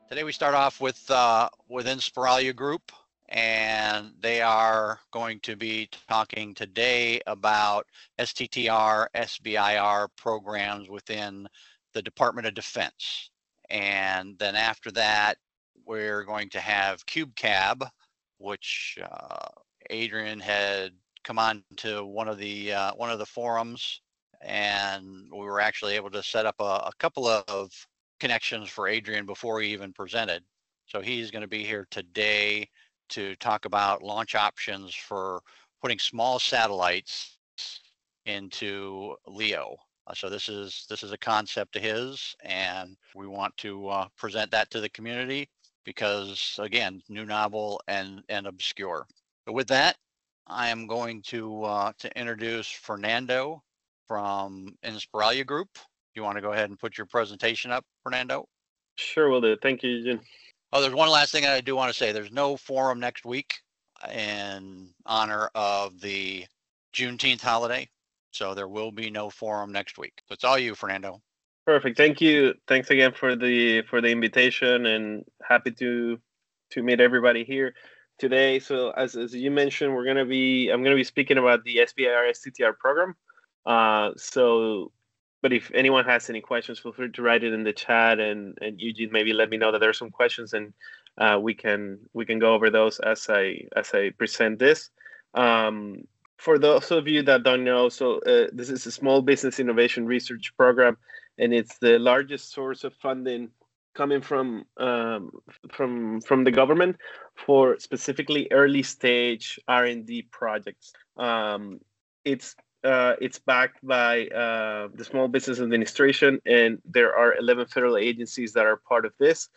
Today we start off with Inspiralia Group, and they are going to be talking today about STTR, SBIR programs within the Department of Defense. And then after that, we're going to have CubeCab, which Adrian had come on to one of the forums, and we were actually able to set up a couple of connections for Adrian before he even presented. So he's going to be here today to talk about launch options for putting small satellites into LEO. So this is a concept of his, and we want to present that to the community because, again, new, novel, and obscure. But with that, I am going to introduce Fernando from Inspiralia Group. You want to go ahead and put your presentation up, Fernando? Sure, will do. Thank you, Eugene. Oh, there's one last thing I do want to say. There's no forum next week in honor of the Juneteenth holiday, so there will be no forum next week. So it's all you, Fernando. Perfect. Thank you. Thanks again for the invitation, and happy to meet everybody here today. So as you mentioned, I'm gonna be speaking about the SBIR STTR program. But if anyone has any questions, feel free to write it in the chat, and Eugene, maybe let me know that there are some questions, and we can go over those as I present this. For those of you that don't know, so this is a small business innovation research program, and it's the largest source of funding coming from the government for specifically early stage R&D projects. It's backed by the Small Business Administration, and there are 11 federal agencies that are part of this.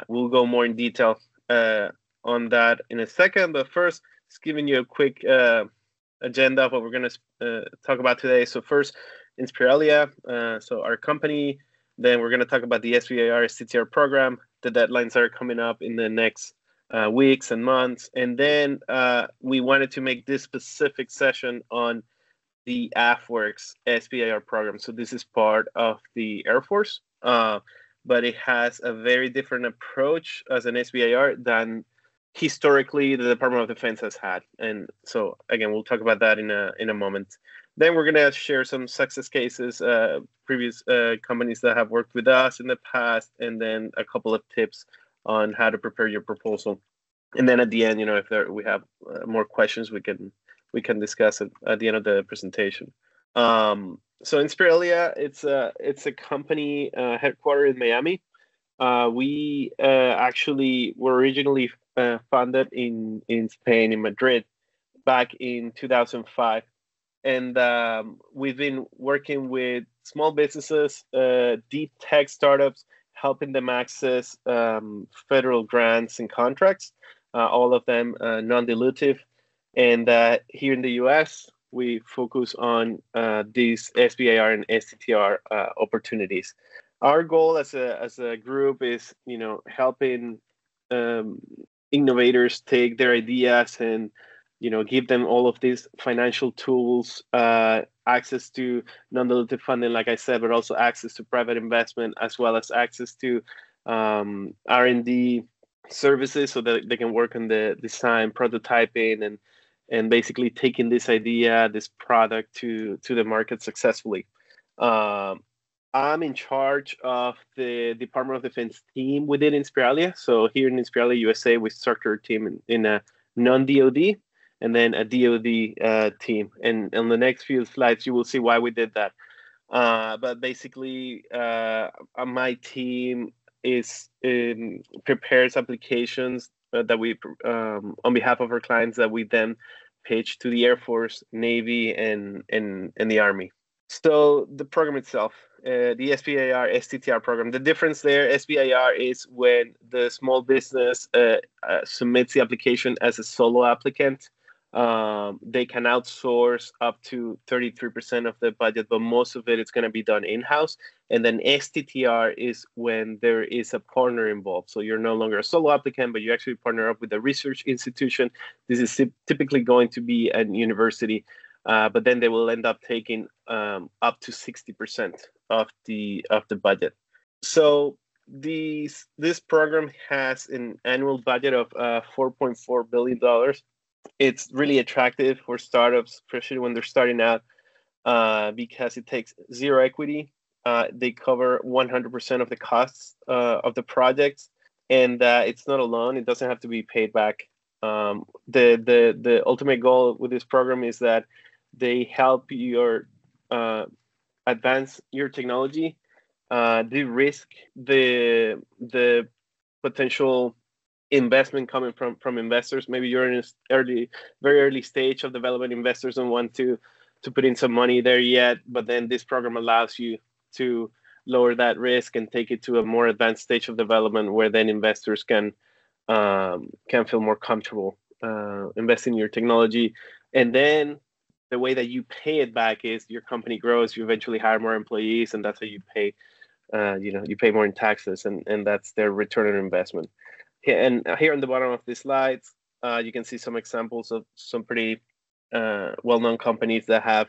We'll go more in detail on that in a second, but first, just giving you a quick agenda of what we're going to talk about today. So first, Inspiralia, so our company. Then we're going to talk about the SBIR STTR program. The deadlines are coming up in the next weeks and months. And then we wanted to make this specific session on the AFWERX SBIR program. So this is part of the Air Force, but it has a very different approach as an SBIR than historically the Department of Defense has had. And so again, we'll talk about that in a moment. Then we're gonna share some success cases, previous companies that have worked with us in the past, and then a couple of tips on how to prepare your proposal. And then at the end, if we have more questions, we can discuss it at the end of the presentation. So Inspiralia, it's a company headquartered in Miami. We actually were originally founded in Spain, in Madrid, back in 2005. And we've been working with small businesses, deep tech startups, helping them access federal grants and contracts, all of them non-dilutive. And here in the US, we focus on these SBIR and STTR opportunities. Our goal as a group is, helping innovators take their ideas and, give them all of these financial tools, access to non-dilutive funding, like I said, but also access to private investment, as well as access to R&D services so that they can work on the design, prototyping, and basically taking this idea, this product to the market successfully. I'm in charge of the Department of Defense team within Inspiralia. So here in Inspiralia USA, we structure a team in a non-DoD and then a DoD team. And on the next few slides, you will see why we did that. But basically, my team prepares applications that we, on behalf of our clients, that we then pitch to the Air Force, Navy, and the Army. So the program itself, the SBIR STTR program, the difference there, SBIR is when the small business submits the application as a solo applicant. They can outsource up to 33% of the budget, but most of it is going to be done in-house. And then STTR is when there is a partner involved. So you're no longer a solo applicant, but you actually partner up with a research institution. This is typically going to be a university, but then they will end up taking up to 60% of the budget. So this program has an annual budget of $4.4 billion. It's really attractive for startups, especially when they're starting out, because it takes zero equity. They cover 100% of the costs of the projects, and it's not a loan. It doesn't have to be paid back. The ultimate goal with this program is that they help your advance your technology, de-risk the potential investment coming from investors. Maybe you're in a very early stage of development. Investors don't want to put in some money there yet, but then this program allows you to lower that risk and take it to a more advanced stage of development, where then investors can feel more comfortable investing in your technology. And then the way that you pay it back is your company grows, you eventually hire more employees, and that's how you pay. You pay more in taxes, and that's their return on investment. And here on the bottom of this slide, you can see some examples of some pretty well-known companies that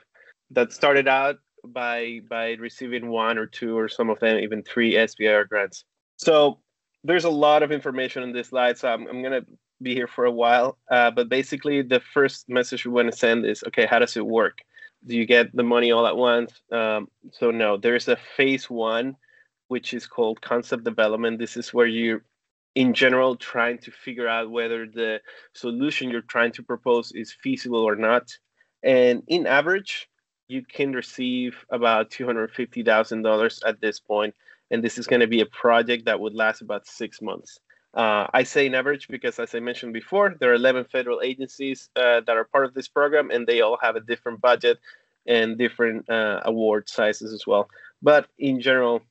started out by receiving one or two, or some of them even 3 SBIR grants. So there's a lot of information on this slide, so I'm going to be here for a while. But basically, the first message we want to send is, okay, how does it work? Do you get the money all at once? So no, there's a phase 1, which is called concept development. This is where you, in general, trying to figure out whether the solution you're trying to propose is feasible or not. And in average, you can receive about $250,000 at this point. And this is going to be a project that would last about 6 months. I say in average because, as I mentioned before, there are 11 federal agencies that are part of this program, and they all have a different budget and different award sizes as well. But in general,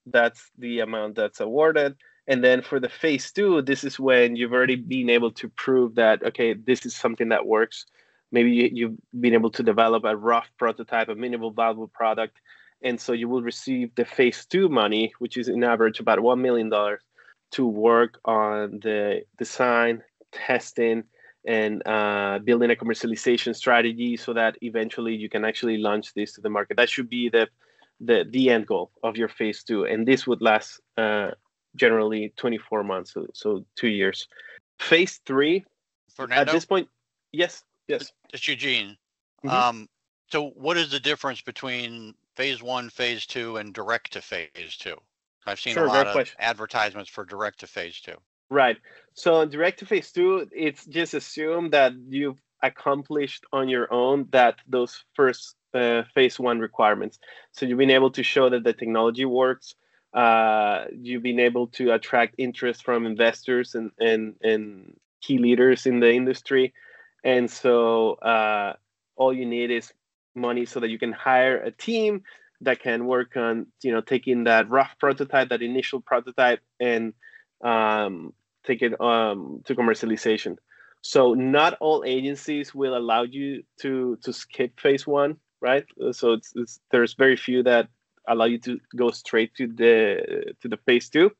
that's the amount that's awarded. And then for the phase 2, this is when you've already been able to prove that, okay, this is something that works. Maybe you've been able to develop a rough prototype, a minimal viable product. And so you will receive the phase 2 money, which is in average about $1 million, to work on the design, testing, and building a commercialization strategy so that eventually you can actually launch this to the market. That should be the end goal of your phase 2. And this would last generally 24 months, so 2 years. Phase 3, Fernando? at this point, yes. It's Eugene. Mm-hmm. So what is the difference between phase 1, phase 2, and direct to phase 2? I've seen a lot of advertisements for direct to phase 2. Right. So direct to phase 2, it's just assume that you've accomplished on your own those first phase 1 requirements. So you've been able to show that the technology works. You've been able to attract interest from investors and key leaders in the industry. And so all you need is money so that you can hire a team that can work on, taking that rough prototype, that initial prototype, and take it to commercialization. So not all agencies will allow you to skip phase 1, right? So there's very few that allow you to go straight to the phase 2,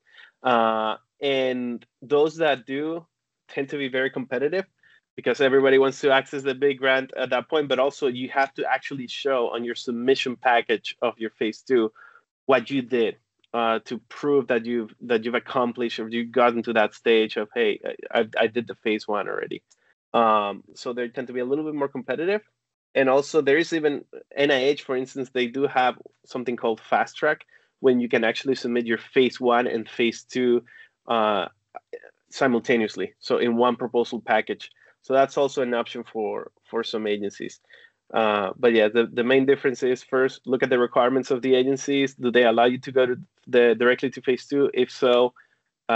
and those that do tend to be very competitive, because everybody wants to access the big grant at that point. But also, you have to actually show on your submission package of your phase 2 what you did to prove that you've accomplished, or you've gotten to that stage of, hey, I did the phase 1 already. So they tend to be a little bit more competitive. And also, there is even NIH, for instance, they do have something called fast track, when you can actually submit your phase 1 and phase 2 simultaneously, so in one proposal package. So that's also an option for some agencies. But yeah, the main difference is, first, look at the requirements of the agencies. Do they allow you to go to directly to phase 2? If so,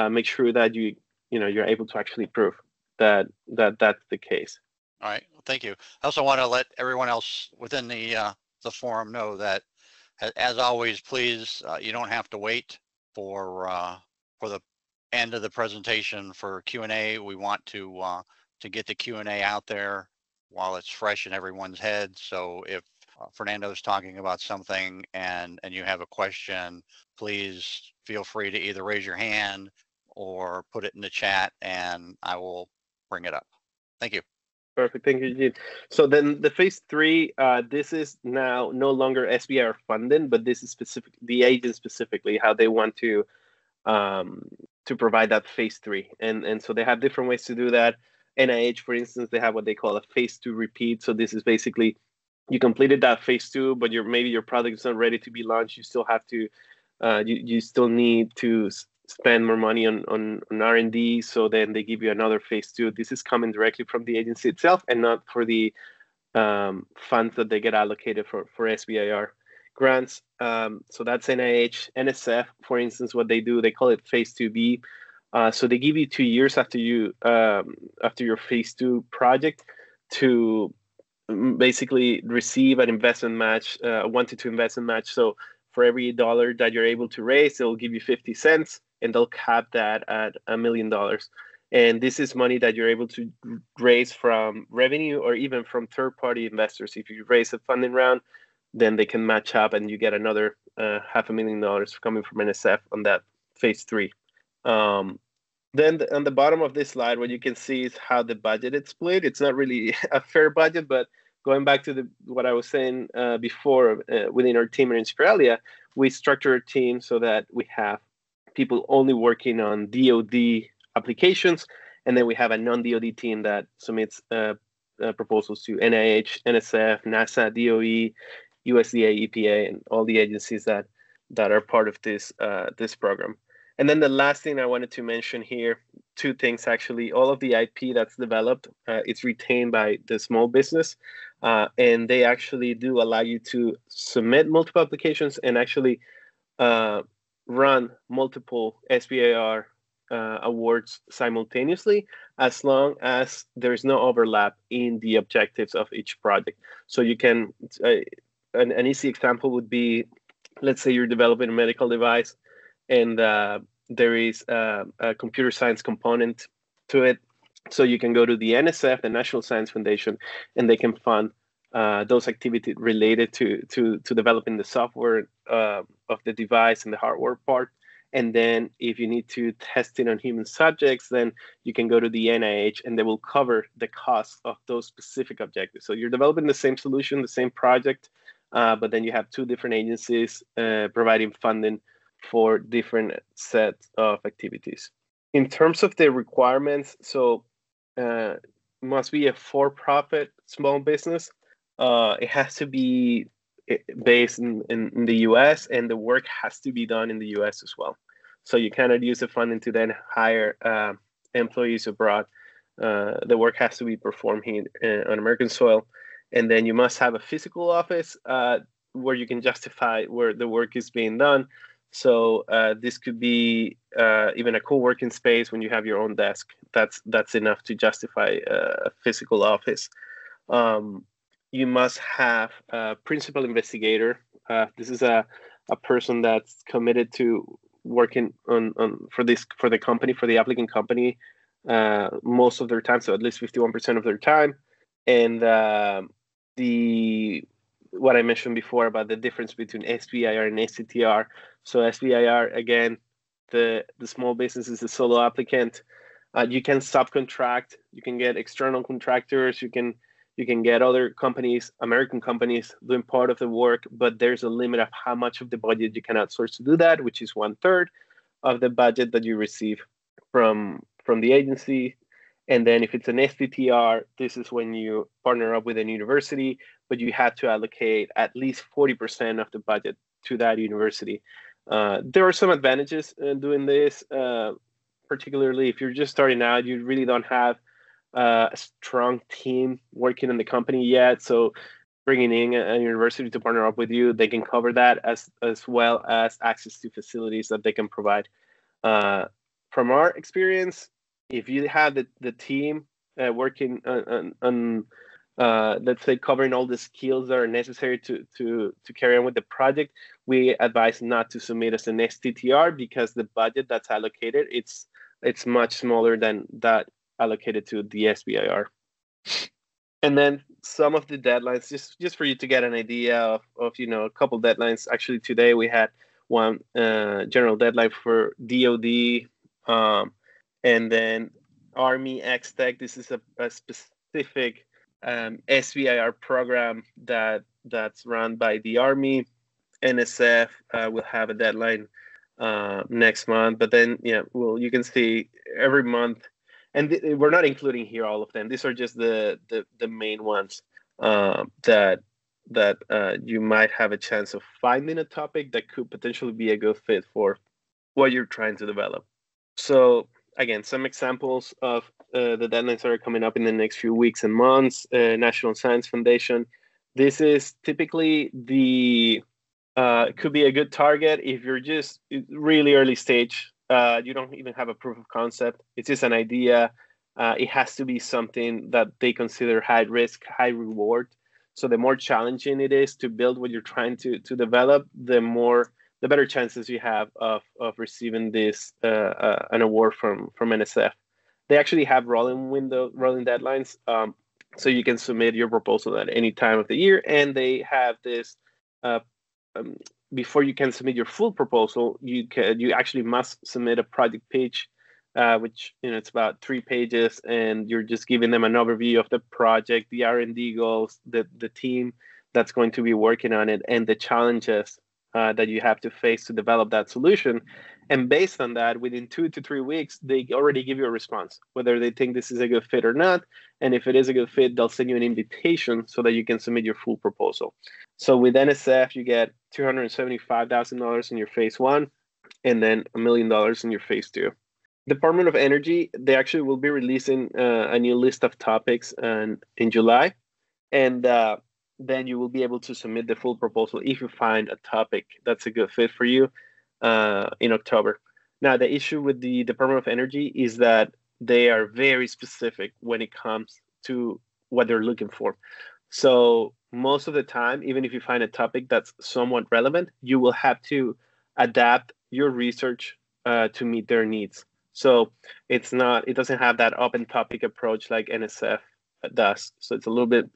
make sure that you're able to actually prove that that's the case. All right, well, thank you. I also want to let everyone else within the forum know that, as always, please, you don't have to wait for the end of the presentation for Q&A. We want to get the Q&A out there while it's fresh in everyone's head. So if Fernando's talking about something and you have a question, please feel free to either raise your hand or put it in the chat, and I will bring it up. Thank you. Perfect. Thank you, Eugene. So then the phase 3, this is now no longer SBIR funding, but this is the agent specifically, how they want to to provide that phase 3. And so they have different ways to do that. NIH, for instance, they have what they call a phase 2 repeat. So this is basically you completed that phase 2, but maybe your product is not ready to be launched. You still have to you still need to spend more money on R&D. So then they give you another phase 2. This is coming directly from the agency itself and not for the funds that they get allocated for SBIR grants. So that's NIH. NSF, for instance, what they do, they call it phase 2B. So they give you 2 years after your phase 2 project to basically receive an investment match, 1 to 2 investment match. So for every dollar that you're able to raise, they'll give you 50 cents, and they'll cap that at $1 million. And this is money that you're able to raise from revenue or even from third-party investors. If you raise a funding round, then they can match up and you get another $500,000 coming from NSF on that phase 3. Then on the bottom of this slide, what you can see is how the budget is split. It's not really a fair budget, but going back to what I was saying before, within our team in Inspiralia, we structure a team so that we have people only working on DoD applications, and then we have a non-DoD team that submits proposals to NIH, NSF, NASA, DOE, USDA, EPA, and all the agencies that are part of this program. And then the last thing I wanted to mention here, 2 things actually. All of the IP that's developed, it's retained by the small business, and they actually do allow you to submit multiple applications and actually run multiple SBIR awards simultaneously, as long as there's no overlap in the objectives of each project. So you can, an easy example would be, let's say you're developing a medical device and there is a computer science component to it. So you can go to the NSF, the National Science Foundation, and they can fund those activities related to developing the software of the device and the hardware part. And then if you need to test it on human subjects, then you can go to the NIH and they will cover the cost of those specific objectives. So you're developing the same solution, the same project, but then you have 2 different agencies providing funding for different sets of activities. In terms of the requirements, so must be a for-profit small business. It has to be based in the US, and the work has to be done in the US as well. So you cannot use the funding to then hire employees abroad. The work has to be performed here on American soil. And then you must have a physical office where you can justify where the work is being done. So this could be even a co-working space when you have your own desk. That's enough to justify a physical office. You must have a principal investigator. This is a person that's committed to working on for the company, for the applicant company, most of their time, so at least 51% of their time. And what I mentioned before about the difference between SBIR and STTR. So SBIR, again, the small business is a solo applicant. You can subcontract. You can get external contractors. You can get other companies, American companies, doing part of the work, but there's a limit of how much of the budget you can outsource to do that, which is 1/3 of the budget that you receive from the agency. And then if it's an STTR, this is when you partner up with an university, but you have to allocate at least 40% of the budget to that university. There are some advantages in doing this, particularly if you're just starting out, you really don't have a strong team working in the company yet. So bringing in a university to partner up with you, they can cover that as well as access to facilities that they can provide. From our experience, if you have the team working on let's say covering all the skills that are necessary to carry on with the project, we advise not to submit as an STTR because the budget that's allocated, it's much smaller than that allocated to the SBIR. And then some of the deadlines, just for you to get an idea of a couple deadlines. Actually, today we had one general deadline for DoD, and then Army X-Tech. This is a specific SBIR program that's run by the Army. NSF will have a deadline next month. But then, yeah, well, you can see every month, and we're not including here all of them. These are just the main ones that you might have a chance of finding a topic that could potentially be a good fit for what you're trying to develop. So again, some examples of the deadlines that are coming up in the next few weeks and months. National Science Foundation. This is typically the could be a good target if you're just really early stage. You don't even have a proof of concept. It's just an idea. It has to be something that they consider high risk, high reward. So the more challenging it is to build what you're trying to develop, the better chances you have of receiving this an award from NSF. They actually have rolling deadlines, so you can submit your proposal at any time of the year, and they have this. Before you can submit your full proposal, you actually must submit a project pitch, which it's about 3 pages, and you're just giving them an overview of the project, the R&D goals, the team that's going to be working on it, and the challenges that you have to face to develop that solution. And based on that, within 2 to 3 weeks, they already give you a response, whether they think this is a good fit or not. And if it is a good fit, they'll send you an invitation so that you can submit your full proposal. So with NSF, you get $275,000 in your phase 1, and then $1 million in your phase 2. Department of Energy, they actually will be releasing a new list of topics in July. And then you will be able to submit the full proposal if you find a topic that's a good fit for you in October. Now, the issue with the Department of Energy is that they are very specific when it comes to what they're looking for. So most of the time, even if you find a topic that's somewhat relevant, you will have to adapt your research to meet their needs. So it doesn't have that open topic approach like NSF does. So it's a little bit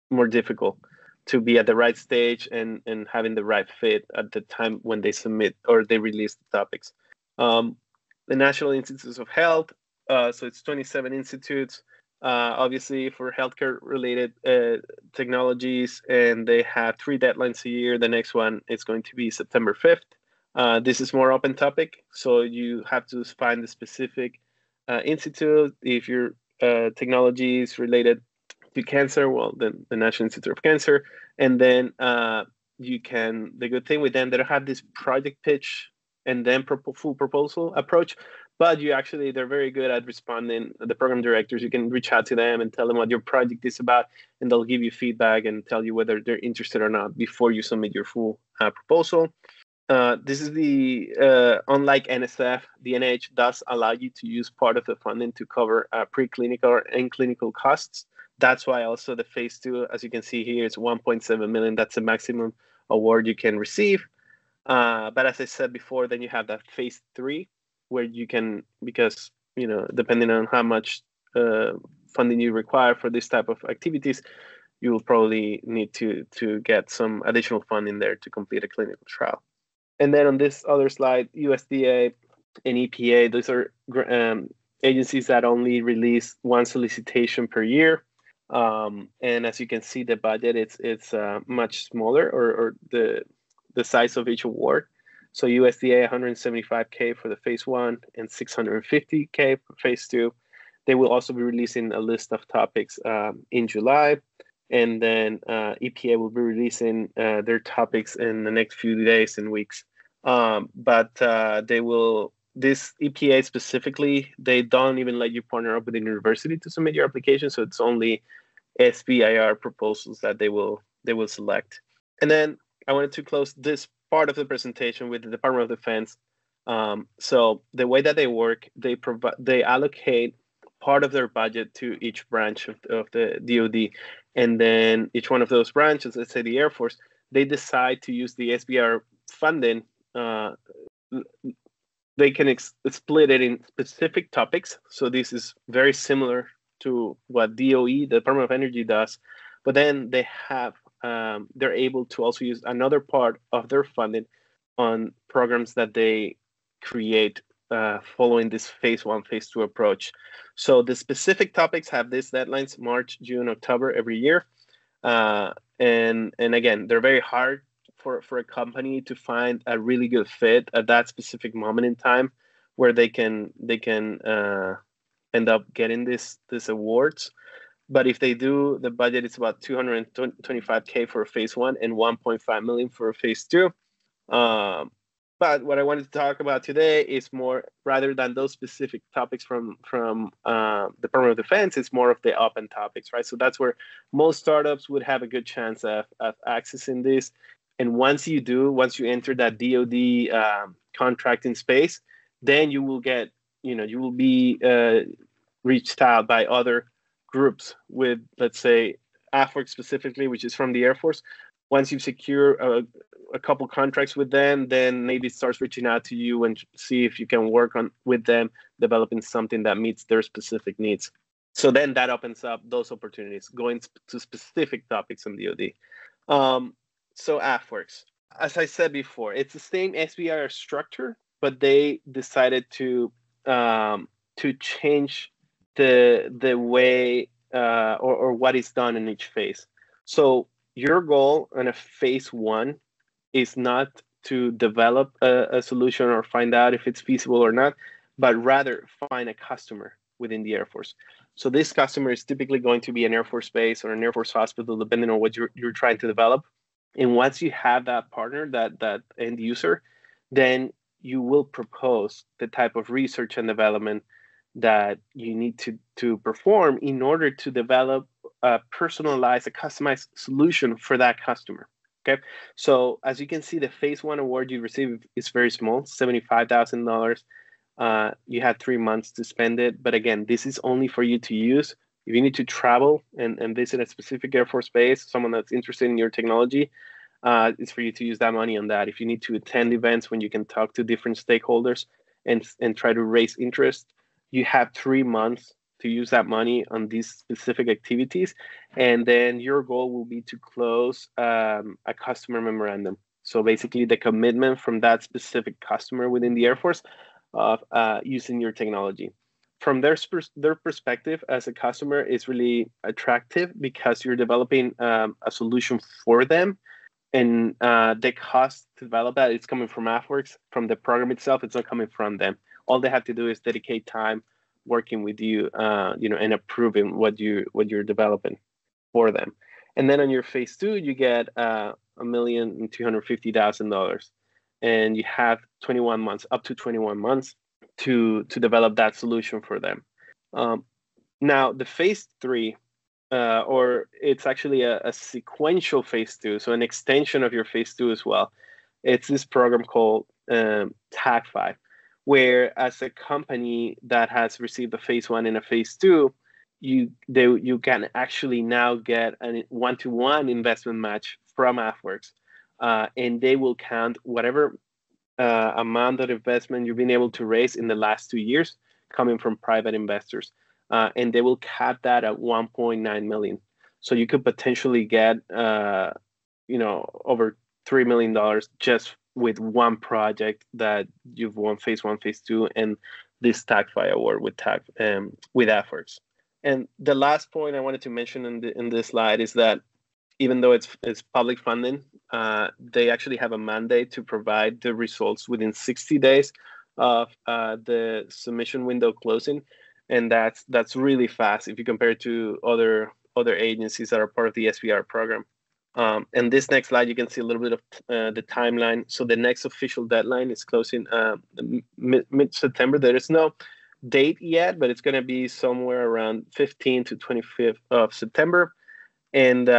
more difficult to be at the right stage and having the right fit at the time when they submit or they release the topics. The National Institutes of Health, so it's 27 institutes, obviously for healthcare related technologies, and they have 3 deadlines a year. The next one is going to be September 5th. This is more open topic, so you have to find the specific institute. If your technology is related to cancer, well, then the National Institute of Cancer. And then the good thing with them, they don't have this project pitch and then full proposal approach, but they're very good at responding. The program directors, you can reach out to them and tell them what your project is about, and they'll give you feedback and tell you whether they're interested or not before you submit your full proposal. This is unlike NSF, the NIH does allow you to use part of the funding to cover preclinical and clinical costs. That's why also the phase 2, as you can see here, is 1.7 million. That's the maximum award you can receive. But as I said before, then you have that phase 3 where you can, because, depending on how much funding you require for this type of activities, you will probably need to get some additional funding there to complete a clinical trial. And then on this other slide, USDA and EPA, those are agencies that only release one solicitation per year. And as you can see, the budget it's much smaller, or the size of each award. So USDA 175K for the phase 1 and 650K for phase 2. They will also be releasing a list of topics in July, and then EPA will be releasing their topics in the next few days and weeks. But they will. This EPA specifically, they don't even let you partner up with a university to submit your application. So it's only SBIR proposals that they will select. And then I wanted to close this part of the presentation with the Department of Defense. So the way that they work, they allocate part of their budget to each branch of the DoD, and then each one of those branches, let's say the Air Force, they decide to use the SBIR funding. They can split it in specific topics. So this is very similar to what DOE, the Department of Energy, does. But then they have, they're able to also use another part of their funding on programs that they create following this phase 1, phase 2 approach. So the specific topics have these deadlines: March, June, October every year. And again, they're very hard for a company to find a really good fit at that specific moment in time, where they can end up getting these awards. But if they do, the budget is about $225K for a phase 1 and $1.5 million for a phase 2. But what I wanted to talk about today is more, rather than those specific topics from Department of Defense, it's more of the open topics, right? So that's where most startups would have a good chance of accessing this. And once you enter that DoD contracting space, then you will get, you will be reached out by other groups with, let's say, AFWERX specifically, which is from the Air Force. Once you secure a couple contracts with them, then maybe it starts reaching out to you and see if you can work with them, developing something that meets their specific needs. So then that opens up those opportunities, going to specific topics in DoD. So AFWERX, as I said before, it's the same SBIR structure, but they decided to change the way or what is done in each phase. So your goal in a phase 1 is not to develop a solution or find out if it's feasible or not, but rather find a customer within the Air Force. So this customer is typically going to be an Air Force base or an Air Force hospital, depending on what you're trying to develop. And once you have that partner, that end user, then you will propose the type of research and development that you need to perform in order to develop a personalized, a customized solution for that customer. Okay, so as you can see, the phase 1 award you receive is very small, $75,000. You had 3 months to spend it, but again, this is only for you to use. If you need to travel and visit a specific Air Force base, someone that's interested in your technology, it's for you to use that money on that. If you need to attend events when you can talk to different stakeholders and try to raise interest, you have 3 months to use that money on these specific activities. And then your goal will be to close a customer memorandum. So basically the commitment from that specific customer within the Air Force of using your technology. From their perspective as a customer is really attractive because you're developing a solution for them. And the cost to develop that is coming from AFWERX, from the program itself. It's not coming from them. All they have to do is dedicate time working with you, and approving what you're developing for them. And then on your phase 2, you get $1,250,000, and you have 21 months, up to 21 months, to develop that solution for them. Now the phase 3. Or it's actually a sequential phase 2, so an extension of your phase 2 as well. It's this program called TAG5, where as a company that has received a phase 1 and a phase 2, you can actually now get a 1-to-1 investment match from AFWERX, and they will count whatever amount of investment you've been able to raise in the last 2 years coming from private investors. And they will cap that at $1.9 million. So you could potentially get, over $3 million just with one project that you've won phase 1, phase 2, and this TAG5 award with AFWERX. And the last point I wanted to mention in this slide is that even though it's public funding, they actually have a mandate to provide the results within 60 days of the submission window closing. And that's really fast if you compare it to other agencies that are part of the SBIR program. And this next slide, you can see a little bit of the timeline. So the next official deadline is closing mid-September. There is no date yet, but it's going to be somewhere around 15th to 25th of September. And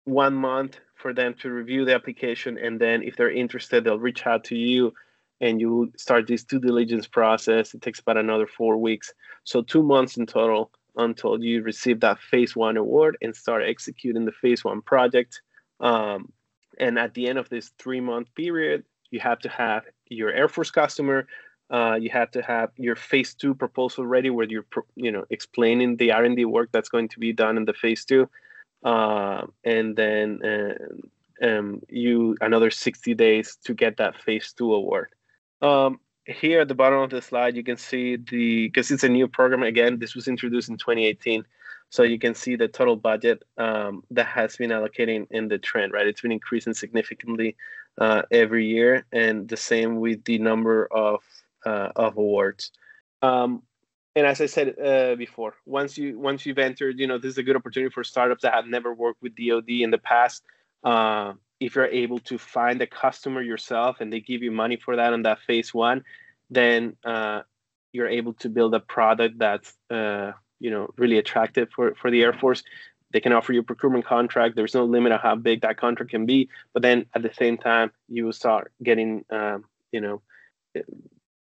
1 month for them to review the application. And then if they're interested, they'll reach out to you and you start this due diligence process. It takes about another 4 weeks. So 2 months in total until you receive that phase 1 award and start executing the phase 1 project. And at the end of this 3-month period, you have to have your Air Force customer. You have to have your phase 2 proposal ready, where you're explaining the R&D work that's going to be done in the phase 2. And then you another 60 days to get that phase 2 award. here at the bottom of the slide, you can see because it's a new program. Again, this was introduced in 2018. So you can see the total budget that has been allocating in the trend, right? It's been increasing significantly every year, and the same with the number of awards. And as I said before, once you've entered, this is a good opportunity for startups that have never worked with DoD in the past. If you're able to find a customer yourself and they give you money for that on that phase one, then you're able to build a product that's really attractive for the Air Force. They can offer you a procurement contract. There's no limit on how big that contract can be. But then at the same time, you will start getting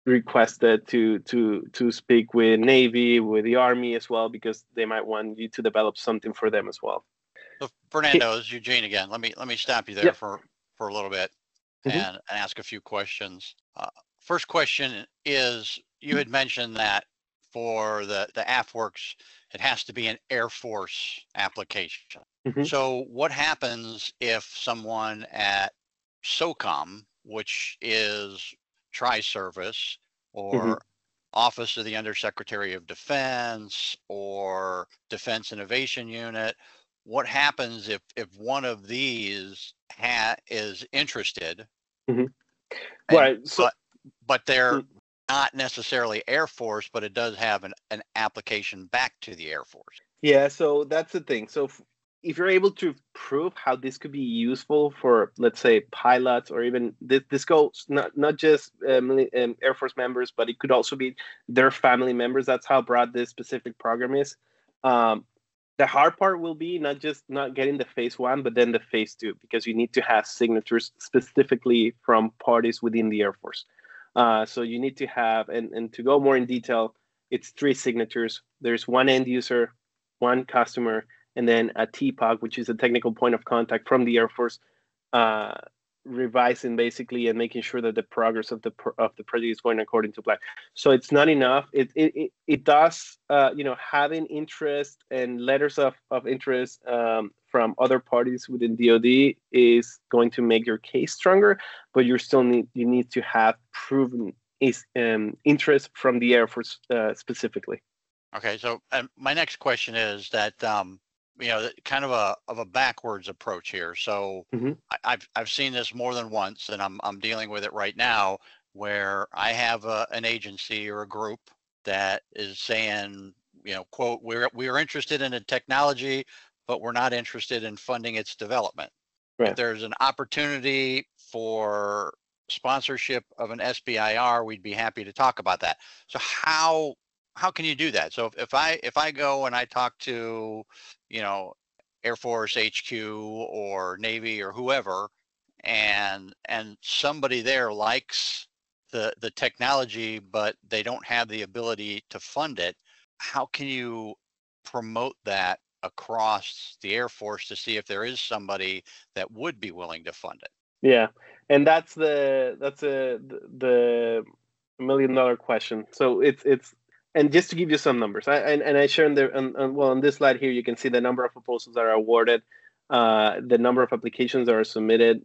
requested to speak with Navy, with the Army as well, because they might want you to develop something for them as well. So Fernando, it's Eugene again. Let me stop you there for a little bit and ask a few questions. First question is, you had mentioned that for the AFWERX, it has to be an Air Force application. So what happens if someone at SOCOM, which is Tri-Service or Office of the Undersecretary of Defense or Defense Innovation Unit, what happens if one of these is interested, right? So, but they're not necessarily Air Force, but it does have an application back to the Air Force? Yeah, so that's the thing. So if you're able to prove how this could be useful for, let's say, pilots, or even this goes not just Air Force members, but it could also be their family members. That's how broad this specific program is. The hard part will be not getting the phase one, but then the phase two, because you need to have signatures specifically from parties within the Air Force. So you need to have, and to go more in detail, it's 3 signatures. There's one end user, one customer, and then a TPOC, which is a technical point of contact from the Air Force, revising basically and making sure that the progress of the project is going according to plan. So it's not enough. It does, having interest and letters of interest from other parties within DoD is going to make your case stronger, but you need to have proven interest from the Air Force specifically. Okay, so my next question is that kind of a backwards approach here. So I've seen this more than once, and I'm dealing with it right now, where I have an agency or a group that is saying, quote, we're interested in a technology, but we're not interested in funding its development. Right. If there's an opportunity for sponsorship of an SBIR, we'd be happy to talk about that. So how can you do that? So if I go and I talk to, Air Force HQ or Navy or whoever, and somebody there likes the technology, but they don't have the ability to fund it, how can you promote that across the Air Force to see if there is somebody that would be willing to fund it? Yeah, and that's the $1 million question. So it's and just to give you some numbers, I shared on this slide here, you can see the number of proposals that are awarded, the number of applications that are submitted.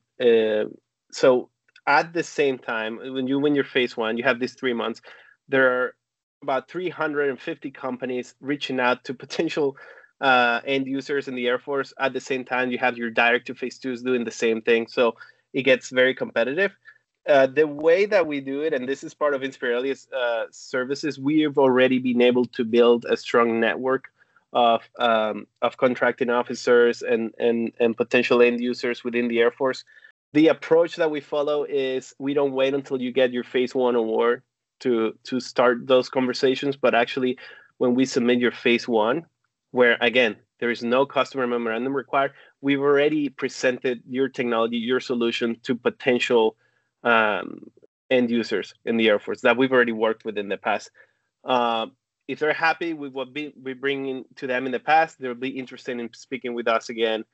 So at the same time, when you win your phase one, you have these 3 months. There are about 350 companies reaching out to potential end users in the Air Force. At the same time, you have your direct to phase twos doing the same thing. So it gets very competitive. The way that we do it, and this is part of Inspiralia's services, we have already been able to build a strong network of contracting officers and potential end users within the Air Force. The approach that we follow is we don't wait until you get your phase one award to start those conversations, but actually when we submit your phase one, where again, there is no customer memorandum required, we've already presented your technology, your solution to potential end users in the Air Force that we've already worked with in the past. If they're happy with what we bring in to them in the past, they'll be interested in speaking with us again.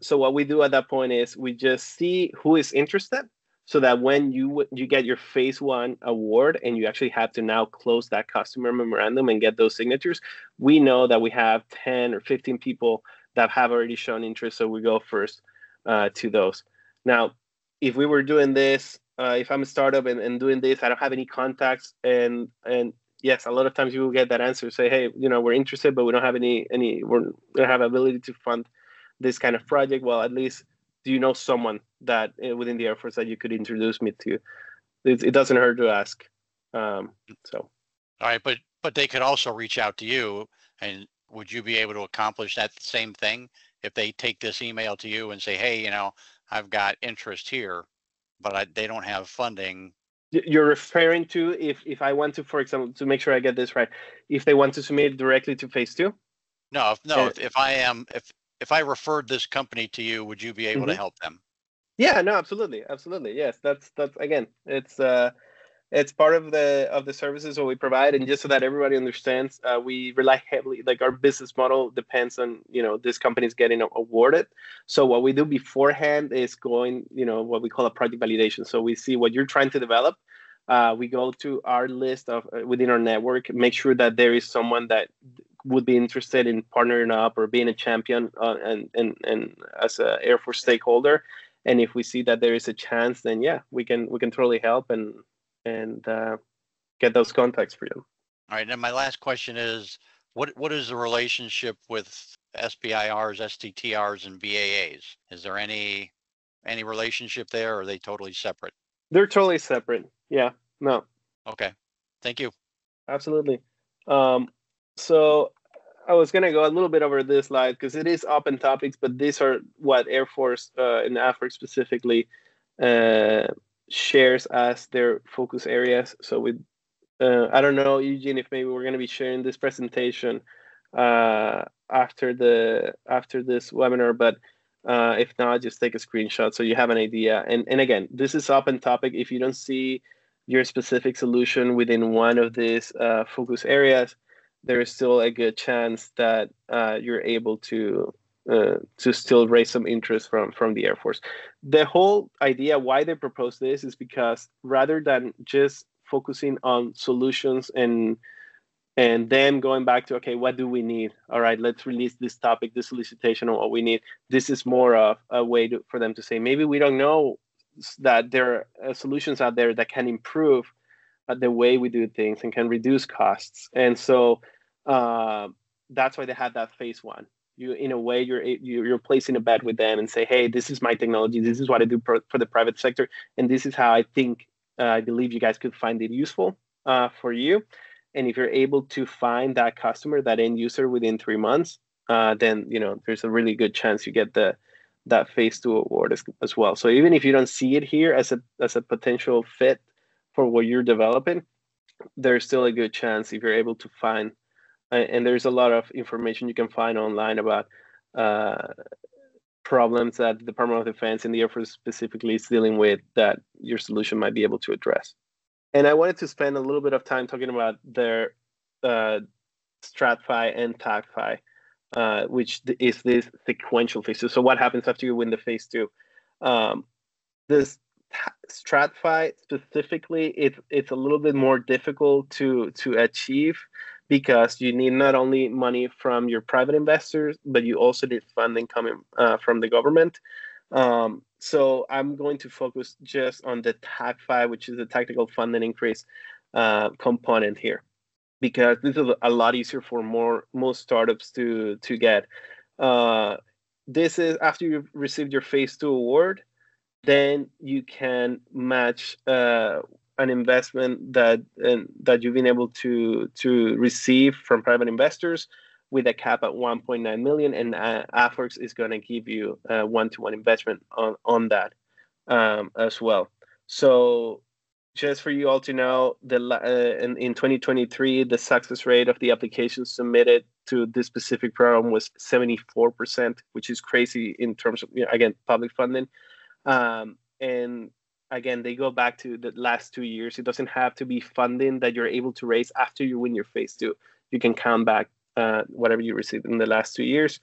So what we do at that point is we just see who is interested, so that when you get your phase one award and you actually have to now close that customer memorandum and get those signatures, we know that we have 10 or 15 people that have already shown interest, so we go first to those. Now, if we were doing this if I'm a startup and doing this, I don't have any contacts, and yes, a lot of times you will get that answer, say, hey, we're interested, but we don't have we don't have ability to fund this kind of project. Well, at least do you know someone that within the Air Force that you could introduce me to? It doesn't hurt to ask. So. All right, but they could also reach out to you, and would you be able to accomplish that same thing if they take this email to you and say, hey, I've got interest here, but they don't have funding? You're referring to if I want to, for example, to make sure I get this right, if they want to submit it directly to phase 2? No, if I referred this company to you, would you be able to help them? Yeah, no, absolutely. Yes, that's again, it's part of the services that we provide, and just so that everybody understands, we rely heavily, like our business model depends on this company's getting awarded. So what we do beforehand is going what we call a project validation. So we see what you're trying to develop. We go to our list of within our network, make sure that there is someone that would be interested in partnering up or being a champion and as an Air Force stakeholder. And if we see that there is a chance, then yeah, we can totally help and get those contacts for you. All right. And my last question is, what is the relationship with SBIRs, STTRs, and VAAs? Is there any relationship there, or are they totally separate? They're totally separate. Yeah. No. Okay. Thank you. Absolutely. So I was going to go a little bit over this slide because it is open topics, but these are what Air Force and AFRIC specifically shares as their focus areas. So I don't know, Eugene, if maybe we're going to be sharing this presentation after this webinar, but if not, just take a screenshot so you have an idea. And again, this is open topic. If you don't see your specific solution within one of these focus areas, there is still a good chance that you're able to still raise some interest from the Air Force. The whole idea why they propose this is because rather than just focusing on solutions and then going back to, okay, what do we need? All right, let's release this topic, this solicitation on what we need. This is more of a way for them to say, maybe we don't know that there are solutions out there that can improve the way we do things and can reduce costs. And so that's why they had that phase 1. You, in a way, you're placing a bet with them and say, hey, this is my technology. This is what I do for the private sector. And this is how I believe you guys could find it useful for you. And if you're able to find that customer, that end user within 3 months, then there's a really good chance you get that phase 2 award as well. So even if you don't see it here as a potential fit for what you're developing, there's still a good chance if you're able to find. And there's a lot of information you can find online about problems that the Department of Defense and the Air Force specifically is dealing with that your solution might be able to address. And I wanted to spend a little bit of time talking about their StratFi and TACFi, which is this sequential phase. So what happens after you win the phase 2? This StratFi specifically, it's a little bit more difficult to achieve because you need not only money from your private investors, but you also need funding coming from the government. So I'm going to focus just on the TACFi, which is the tactical funding increase component here, because this is a lot easier for most startups to get. This is after you've received your phase 2 award, then you can match an investment that you've been able to receive from private investors with a cap at 1.9 million, and AFRIC is going to give you a one-to-one investment on that as well. So just for you all to know, in 2023, the success rate of the applications submitted to this specific program was 74%, which is crazy in terms of, again, public funding. And again, they go back to the last 2 years. It doesn't have to be funding that you're able to raise after you win your phase 2. You can count back whatever you received in the last 2 years.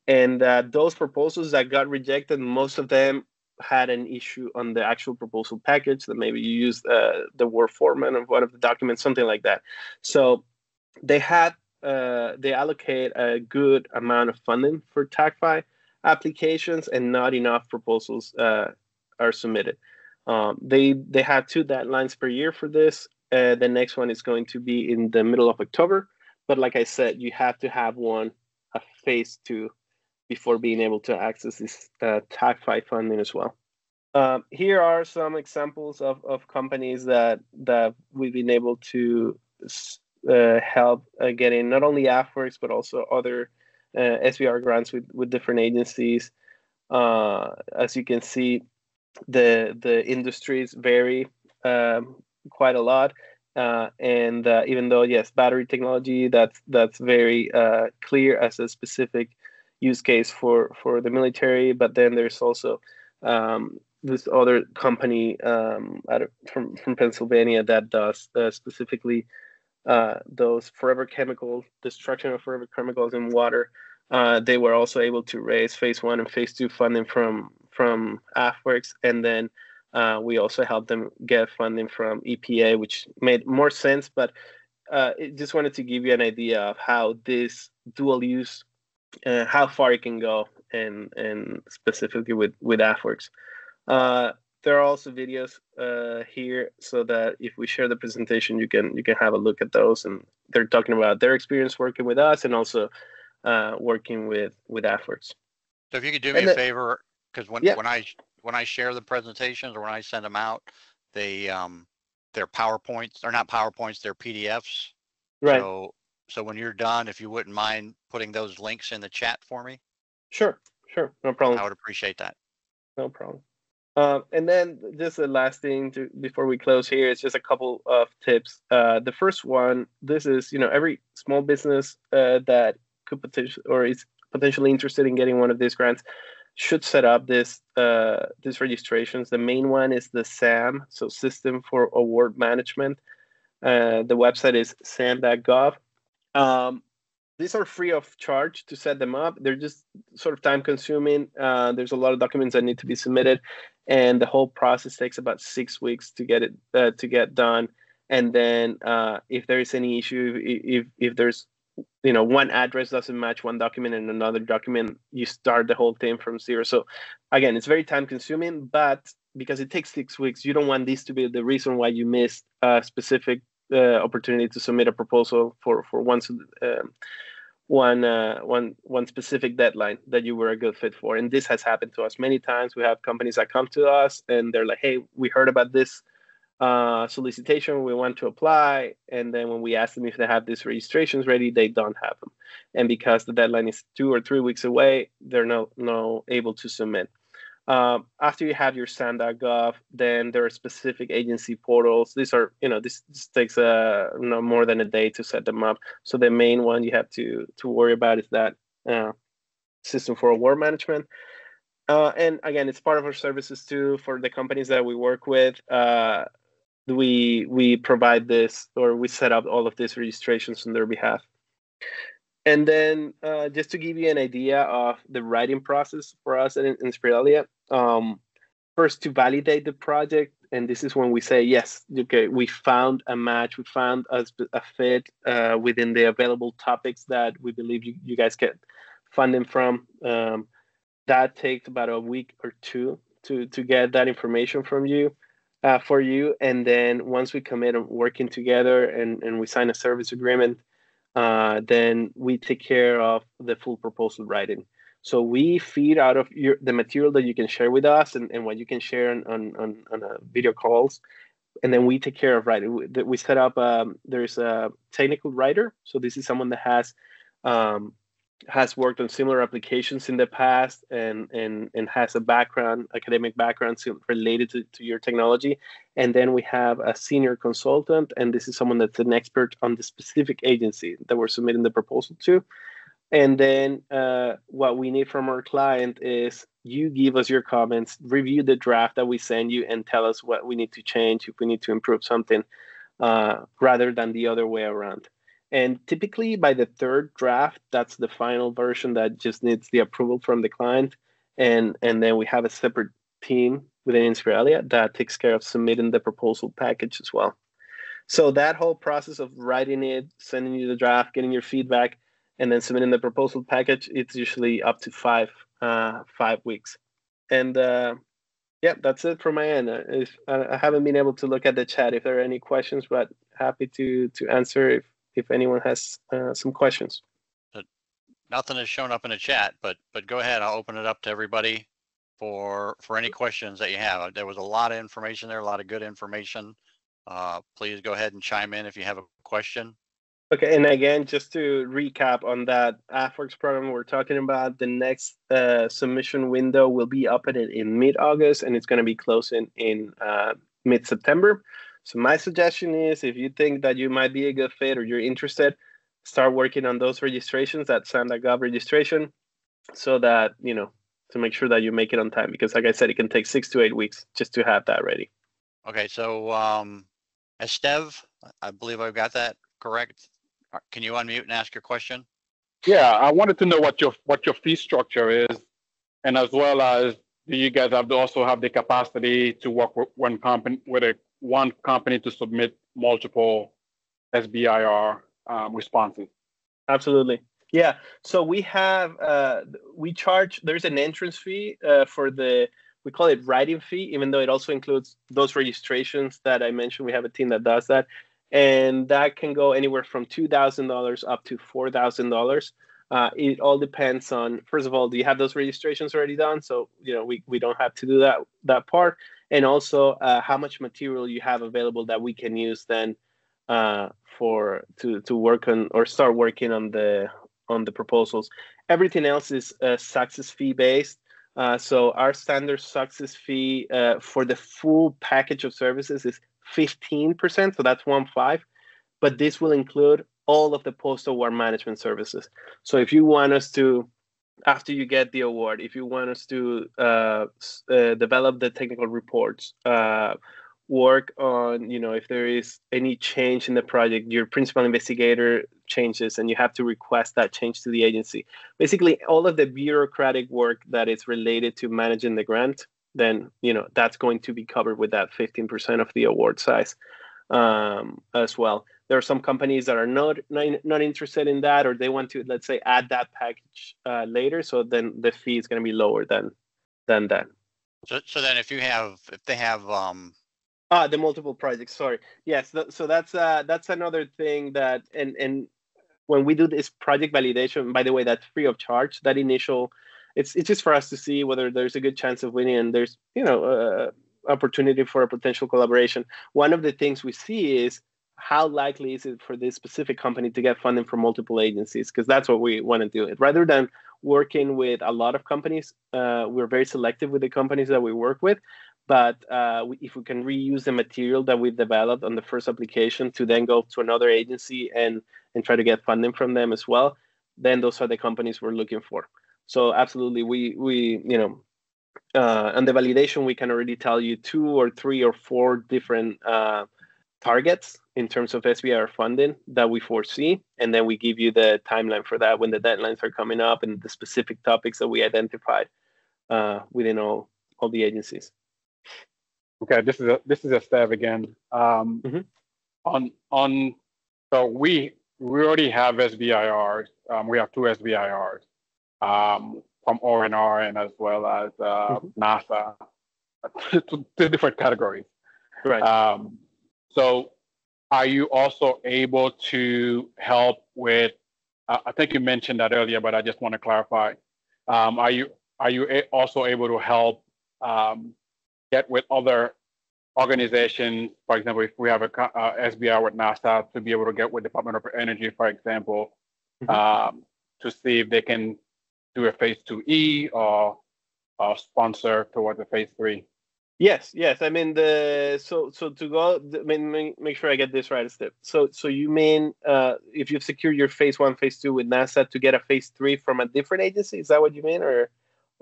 And those proposals that got rejected, most of them had an issue on the actual proposal package, that maybe you used the Word format of one of the documents, something like that. So they allocate a good amount of funding for TACFi applications, and not enough proposals are submitted. They have 2 deadlines per year for this. The next one is going to be in the middle of October. But like I said, you have to have a phase 2, before being able to access this TAC-5 funding as well. Here are some examples of companies that we've been able to help getting not only AFWorks but also other SBIR grants with different agencies. As you can see, the industries vary quite a lot, and even though yes, battery technology that's very clear as a specific use case for the military, but then there's also this other company from Pennsylvania that does specifically those forever chemicals, destruction of forever chemicals in water. They were also able to raise phase 1 and phase 2 funding from AFWorks, and then we also helped them get funding from EPA, which made more sense. But just wanted to give you an idea of how this dual use, how far it can go, and specifically with AFWorks. There are also videos here, so that if we share the presentation, you can have a look at those, and they're talking about their experience working with us and also working with AFWorks. So if you could do me a favor, because when I share the presentations or when I send them out, they're PowerPoints. They're not PowerPoints. They're PDFs. Right. So when you're done, if you wouldn't mind putting those links in the chat for me. Sure. No problem. I would appreciate that. No problem. And then just the last thing before we close here is just a couple of tips. The first one, this is, every small business that could potentially or is potentially interested in getting one of these grants should set up these registrations. The main one is the SAM, so System for Award Management. The website is sam.gov. These are free of charge to set them up. They're just sort of time consuming. There's a lot of documents that need to be submitted, and the whole process takes about 6 weeks to get done. And then if there is any issue, if there's one address doesn't match one document and another document, you start the whole thing from zero. So again, it's very time consuming, but because it takes 6 weeks, you don't want this to be the reason why you missed a specific opportunity to submit a proposal for one specific deadline that you were a good fit for. And this has happened to us many times. We have companies that come to us and they're like, hey, we heard about this solicitation, we want to apply, and then when we ask them if they have these registrations ready, they don't have them. And because the deadline is 2 or 3 weeks away, they're not able to submit. After you have your SAM.gov, then there are specific agency portals. These are, this takes more than a day to set them up. So the main one you have to worry about is that System for Award Management. And again, it's part of our services too. For the companies that we work with, we provide this, or we set up all of these registrations on their behalf. And then just to give you an idea of the writing process for us at Inspiralia, first to validate the project, and this is when we say, yes, okay, we found a match, we found a fit within the available topics that we believe you guys get funding from. That takes about a week or 2 to get that information from you. For you, and then once we commit on working together and we sign a service agreement, then we take care of the full proposal writing. So we feed out of the material that you can share with us and what you can share on video calls, and then we take care of writing. We set up. There's a technical writer, so this is someone that has worked on similar applications in the past and has a academic background related to your technology. And then we have a senior consultant, and this is someone that's an expert on the specific agency that we're submitting the proposal to. And then what we need from our client is you give us your comments, review the draft that we send you, and tell us what we need to change, if we need to improve something, rather than the other way around. And typically by the 3rd draft, that's the final version that just needs the approval from the client. And then we have a separate team within Inspiralia that takes care of submitting the proposal package as well. So that whole process of writing it, sending you the draft, getting your feedback, and then submitting the proposal package, it's usually up to 5 weeks. And Yeah, that's it from my end. I haven't been able to look at the chat if there are any questions, but happy to answer if anyone has some questions. Nothing has shown up in the chat, but go ahead. I'll open it up to everybody for any questions that you have. There was a lot of information there, a lot of good information. Please go ahead and chime in if you have a question. Okay, and again, just to recap on that AFWERX program we're talking about, the next submission window will be up in mid-August, and it's going to be closing in mid-September. So my suggestion is, if you think that you might be a good fit or you're interested, start working on those registrations, that SAM.gov registration, so that, to make sure that you make it on time. Because like I said, it can take 6 to 8 weeks just to have that ready. Okay, so Estev, I believe I've got that correct. Can you unmute and ask your question? Yeah, I wanted to know what your fee structure is, and as well as, do you guys also have the capacity to work with one company to submit multiple SBIR responses? Absolutely. Yeah. So we have we charge. There's an entrance fee for we call it writing fee, even though it also includes those registrations that I mentioned. We have a team that does that. And that can go anywhere from $2,000 up to $4,000. It all depends on, first of all, do you have those registrations already done? So, we don't have to do that part. And also how much material you have available that we can use then to work on or start working on the proposals. Everything else is success fee based. So our standard success fee for the full package of services is 15%, so that's 15, but this will include all of the post-award management services. So if you want us to, after you get the award, if you want us to develop the technical reports, work on, if there is any change in the project, your principal investigator changes and you have to request that change to the agency. Basically, all of the bureaucratic work that is related to managing the grant, then that's going to be covered with that 15% of the award size as well. There are some companies that are not interested in that, or they want to, let's say, add that package later. So then the fee is going to be lower than that. So then if they have the multiple projects. Sorry. Yes. So that's another thing that and when we do this project validation, by the way, that's free of charge. That initial. It's just for us to see whether there's a good chance of winning and there's opportunity for a potential collaboration. One of the things we see is how likely is it for this specific company to get funding from multiple agencies, because that's what we want to do. Rather than working with a lot of companies, we're very selective with the companies that we work with. But if we can reuse the material that we developed on the first application to then go to another agency and try to get funding from them as well, then those are the companies we're looking for. So absolutely, we on the validation, we can already tell you 2 or 3 or 4 different targets in terms of SBIR funding that we foresee, and then we give you the timeline for that when the deadlines are coming up and the specific topics that we identified within all the agencies. Okay, this is a Steve again. So we already have SBIRs. We have 2 SBIRs from ONR and as well as NASA, 2 different categories. Right. So are you also able to help with? I think you mentioned that earlier, but I just want to clarify. Are you also able to help get with other organizations? For example, if we have a SBIR with NASA, to be able to get with Department of Energy, for example, to see if they can do a phase 2E or sponsor towards a phase 3. Yes. I mean so to go. Make sure I get this right, Steve. So you mean if you've secured your phase 1, phase 2 with NASA, to get a phase 3 from a different agency? Is that what you mean, or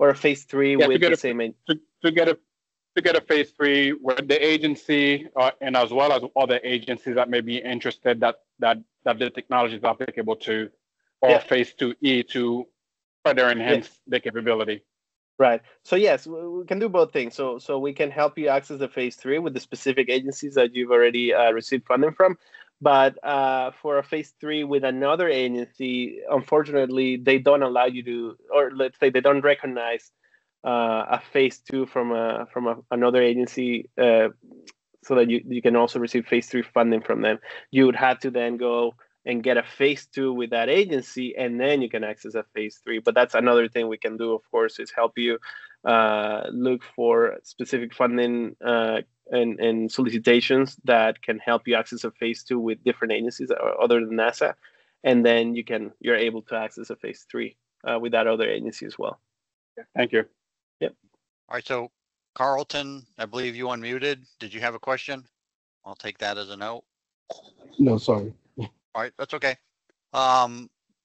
a phase 3 with the same agency? To get a phase 3 with the agency and as well as other agencies that may be interested that the technology is applicable to, or phase 2E to further enhance the capability. Right. So yes, we can do both things. So we can help you access the phase 3 with the specific agencies that you've already received funding from. But for a phase 3 with another agency, unfortunately, they don't allow you to, or let's say they don't recognize a phase 2 from another agency, so that you can also receive phase 3 funding from them. You would have to then go and get a phase 2 with that agency, and then you can access a phase 3. But that's another thing we can do, of course, is help you look for specific funding and solicitations that can help you access a phase 2 with different agencies other than NASA, and then you're able to access a phase 3 with that other agency as well. Thank you. Yep. All right, so Carlton, I believe you unmuted. Did you have a question? I'll take that as a no. No, sorry. All right, that's okay.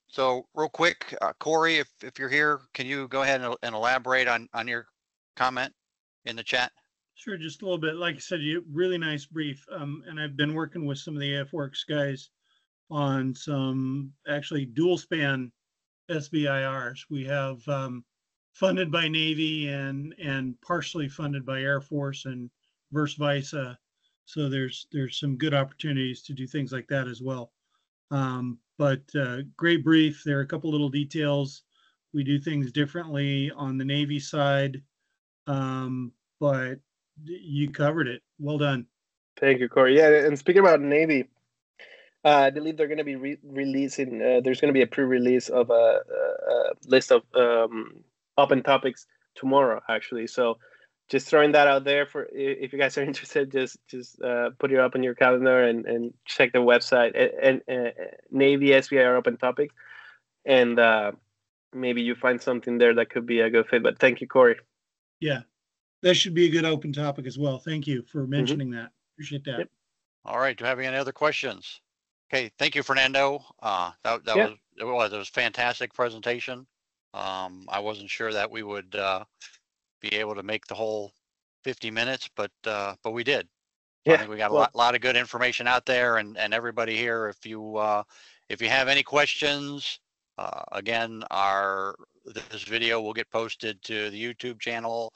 So real quick, Corey, if you're here, can you go ahead and elaborate on your comment in the chat? Sure, just a little bit. Like I said, really nice brief. And I've been working with some of the AFWorks guys on some actually dual span SBIRs. We have funded by Navy and partially funded by Air Force and vice versa. So there's some good opportunities to do things like that as well. But great brief. There are a couple little details. We do things differently on the Navy side, but you covered it. Well done. Thank you, Corey. Yeah, and speaking about Navy, I believe they're going to be releasing. There's going to be a pre-release of a list of open topics tomorrow, actually. So, just throwing that out there for if you guys are interested, just put it up on your calendar and check the website and Navy SBIR open topics, and maybe you find something there that could be a good fit. But thank you, Corey. Yeah, that should be a good open topic as well. Thank you for mentioning that. Appreciate that. Yep. All right, do you have any other questions? Okay, thank you, Fernando. That was fantastic presentation. I wasn't sure that we would be able to make the whole 50 minutes, but we did. So I think we got a lot of good information out there, and everybody here, if you have any questions, again, this video will get posted to the YouTube channel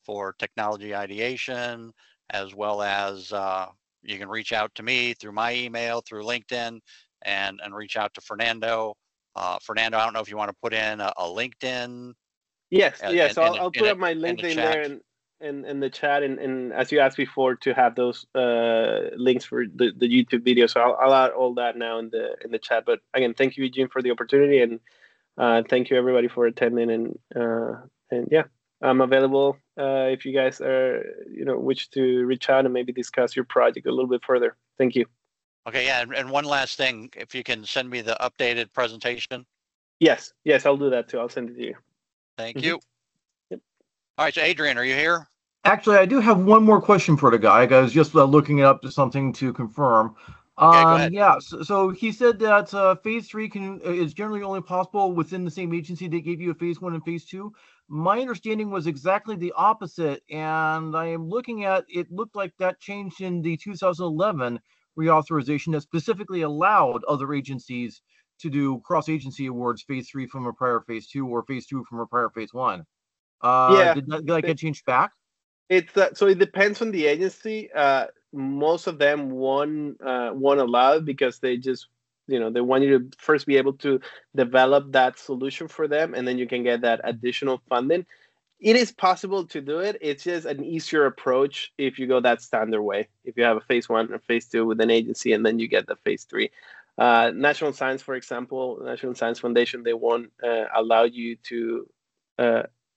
for Technology Ideation, as well as you can reach out to me through my email, through LinkedIn, and reach out to Fernando. Fernando, I don't know if you want to put in a LinkedIn. Yes. So I'll put up my LinkedIn there and the chat, and as you asked before, to have those links for the YouTube video. So I'll add all that now in the chat. But again, thank you, Eugene, for the opportunity, and thank you everybody for attending. And yeah, I'm available if you guys are wish to reach out and maybe discuss your project a little bit further. Thank you. Okay, yeah, and one last thing, if you can send me the updated presentation. Yes, I'll do that too. I'll send it to you. Thank you. Yep. All right, so Adrian, are you here? Actually, I do have one more question for the guy. I was just looking it up to something to confirm. Okay, go ahead. Yeah, so he said that phase 3 is generally only possible within the same agency that gave you a phase 1 and phase 2. My understanding was exactly the opposite, and I am looking at it. Looked like that changed in the 2011 reauthorization that specifically allowed other agencies to do cross-agency awards, phase 3 from a prior phase 2 or phase 2 from a prior phase 1. Did that get changed back? So it depends on the agency. Most of them won't allow it because they just they want you to first be able to develop that solution for them, and then you can get that additional funding. It is possible to do it. It's just an easier approach if you go that standard way. If you have a phase 1 or phase 2 with an agency, and then you get the phase 3. National Science, for example, National Science Foundation, they won't allow you to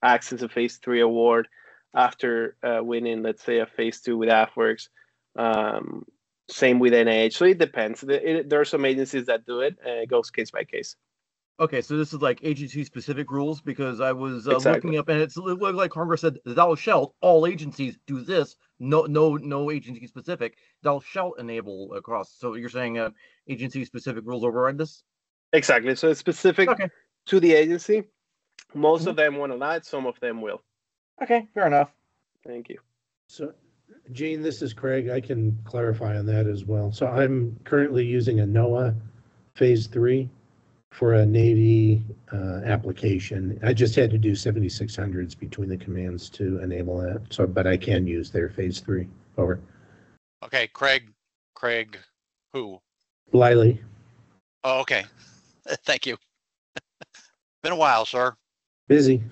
access a phase 3 award after winning, let's say, a phase 2 with AFWorks. Same with NIH. So it depends. There are some agencies that do it, and it goes case by case. Okay, so this is like agency-specific rules, because I was looking up, and it looked like Congress said, "Thou shalt, all agencies do this." No agency-specific. Thou shalt enable across. So you're saying agency-specific rules override this? Exactly. So it's specific to the agency. Most of them won't allow it. Some of them will. Okay, fair enough. Thank you. So, Gene, this is Craig. I can clarify on that as well. So I'm currently using a NOAA phase 3 for a Navy application. I just had to do 7600s between the commands to enable that. So, but I can use their phase 3. Over. Okay, Craig, who? Bliley. Oh, okay. Thank you. Been a while, sir. Busy.